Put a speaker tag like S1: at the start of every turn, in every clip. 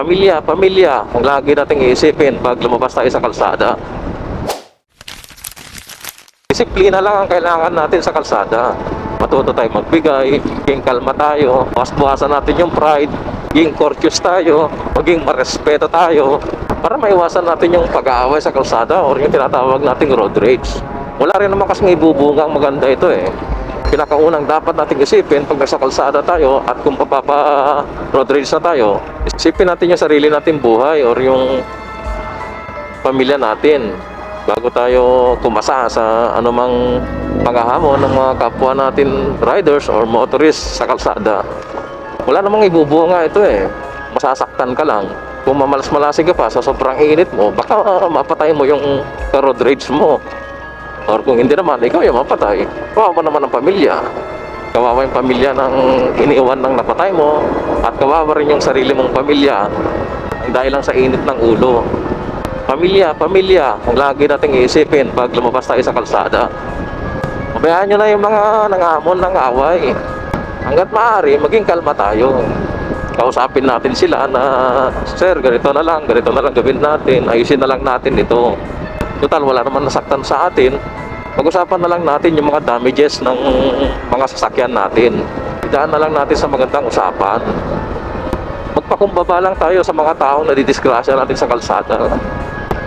S1: Pamilya, pamilya, ang lagi nating iisipin pag lumabas tayo sa kalsada. Disiplina lang ang kailangan natin sa kalsada. Matuto tayo magbigay, maging kalma tayo, bawasan natin yung pride, maging courteous tayo, maging marespeto tayo, para maiwasan natin yung pag-aaway sa kalsada or yung tinatawag nating road rage. Wala rin naman kasing ibubungang maganda ito eh. Pinakaunang dapat nating isipin pag nasa kalsada tayo at kung papapa road rage na tayo, isipin natin yung sarili nating buhay or yung pamilya natin bago tayo kumasa sa anumang panghahamon ng mga kapwa natin riders or motorists sa kalsada. Wala namang ibubunga ito eh. Masasaktan ka lang. Kung mamalas-malasig ka pa sa sobrang init mo, baka mapatay mo yung road rage mo. Or kung hindi naman, ikaw yung mapatay. Kawawa naman ang pamilya. Kawawa yung pamilya ng iniiwan ng napatay mo. At kawawa rin yung sarili mong pamilya dahil lang sa init ng ulo. Pamilya, pamilya, ang lagi nating iisipin pag lumabas tayo sa kalsada. Pabayaan nyo na yung mga nangamon ng away. Hanggat maaari, maging kalma tayo. Kausapin natin sila na, sir, ganito na lang gawin natin, ayusin na lang natin ito. Total, wala naman nasaktan sa atin. Pag-usapan na lang natin yung mga damages ng mga sasakyan natin. Idaan na lang natin sa magandang usapan. Magpakumbaba lang tayo sa mga taong nadidisgrasya natin sa kalsada.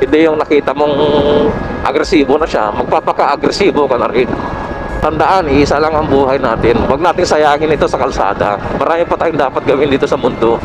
S1: Hindi yung nakita mong agresibo na siya, magpapaka-agresibo ka na rin. Tandaan, isa lang ang buhay natin. Huwag nating sayangin ito sa kalsada. Marami pa tayong dapat gawin dito sa mundo.